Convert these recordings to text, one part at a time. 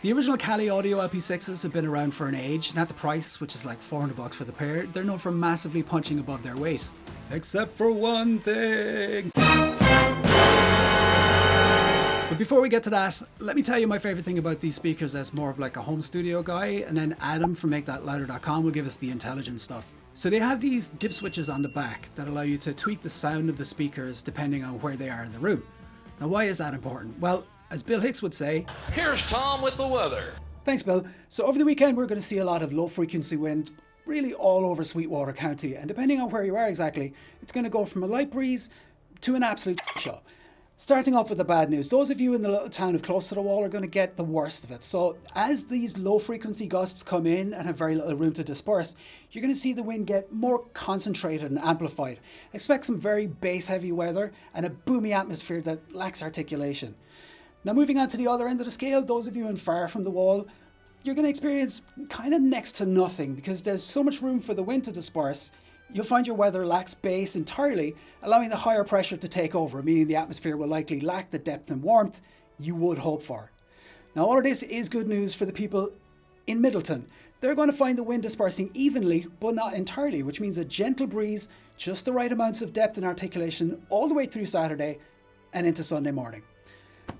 The original Cali Audio LP-6s have been around for an age, and at the price, which is like $400 for the pair, they're known for massively punching above their weight. Except for one thing. But before we get to that, let me tell you my favorite thing about these speakers as more of like a home studio guy, and then Adam from MakeThatLouder.com will give us the intelligent stuff. So they have these dip switches on the back that allow you to tweak the sound of the speakers depending on where they are in the room. Now why is that important? Well, as Bill Hicks would say, here's Tom with the weather. Thanks, Bill. So over the weekend, we're going to see a lot of low frequency wind really all over Sweetwater County. And depending on where you are exactly, it's going to go from a light breeze to an absolute show. Starting off with the bad news, those of you in the little town of close to the wall are going to get the worst of it. So as these low frequency gusts come in and have very little room to disperse, you're going to see the wind get more concentrated and amplified. Expect some very bass heavy weather and a boomy atmosphere that lacks articulation. Now moving on to the other end of the scale, those of you in far from the wall, you're going to experience kind of next to nothing because there's so much room for the wind to disperse. You'll find your weather lacks bass entirely, allowing the higher pressure to take over, meaning the atmosphere will likely lack the depth and warmth you would hope for. Now all of this is good news for the people in Middleton. They're going to find the wind dispersing evenly, but not entirely, which means a gentle breeze, just the right amounts of depth and articulation all the way through Saturday and into Sunday morning.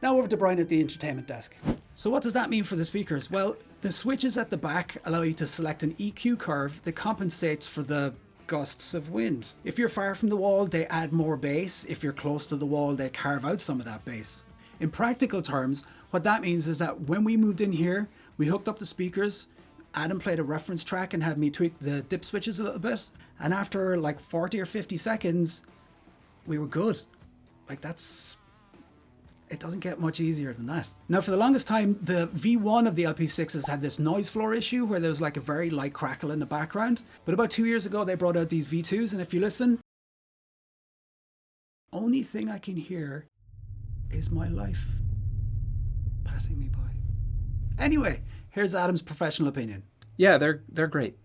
Now over to Brian at the entertainment desk. So what does that mean for the speakers? Well, the switches at the back allow you to select an EQ curve that compensates for the gusts of wind. If you're far from the wall, they add more bass. If you're close to the wall, they carve out some of that bass. In practical terms, what that means is that when we moved in here, we hooked up the speakers, Adam played a reference track and had me tweak the dip switches a little bit. And after like 40 or 50 seconds, we were good. It doesn't get much easier than that. Now, for the longest time, the V1 of the LP6s had this noise floor issue where there was like a very light crackle in the background. But about 2 years ago, they brought out these V2s, and if you listen, only thing I can hear is my life passing me by. Anyway, here's Adam's professional opinion. Yeah, they're great.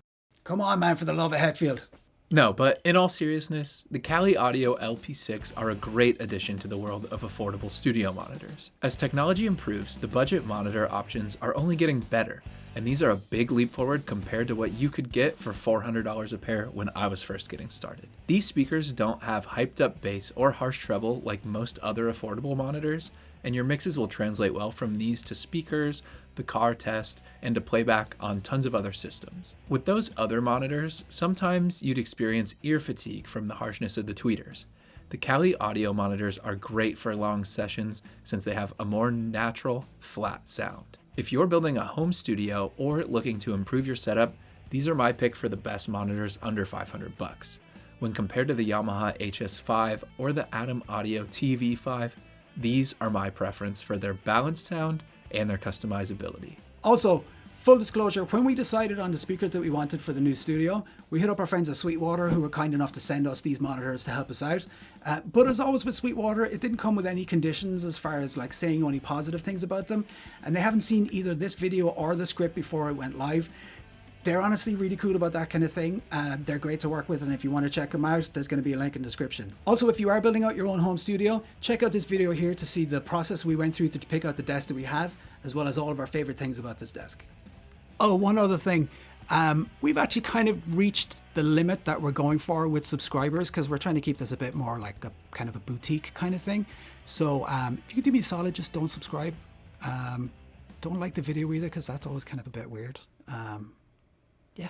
Come on, man, for the love of Hetfield. No, but in all seriousness, the Cali Audio LP6 are a great addition to the world of affordable studio monitors. As technology improves, the budget monitor options are only getting better, and these are a big leap forward compared to what you could get for $400 a pair when I was first getting started. These speakers don't have hyped up bass or harsh treble like most other affordable monitors, and your mixes will translate well from these to speakers, the car test, and to playback on tons of other systems. With those other monitors, sometimes you'd experience ear fatigue from the harshness of the tweeters. The Cali Audio monitors are great for long sessions since they have a more natural, flat sound. If you're building a home studio or looking to improve your setup, these are my pick for the best monitors under $500. When compared to the Yamaha HS5 or the Adam Audio TV5, these are my preference for their balanced sound and their customizability. Also, full disclosure, when we decided on the speakers that we wanted for the new studio, we hit up our friends at Sweetwater who were kind enough to send us these monitors to help us out. But as always with Sweetwater, it didn't come with any conditions as far as like saying only positive things about them. And they haven't seen either this video or the script before it went live. They're honestly really cool about that kind of thing. They're great to work with, and if you want to check them out, there's going to be a link in the description. Also, if you are building out your own home studio, check out this video here to see the process we went through to pick out the desk that we have, as well as all of our favorite things about this desk. Oh, one other thing. We've actually kind of reached the limit that we're going for with subscribers because we're trying to keep this a bit more like a kind of a boutique kind of thing. So if you could do me a solid, just don't subscribe. Don't like the video either because that's always kind of a bit weird.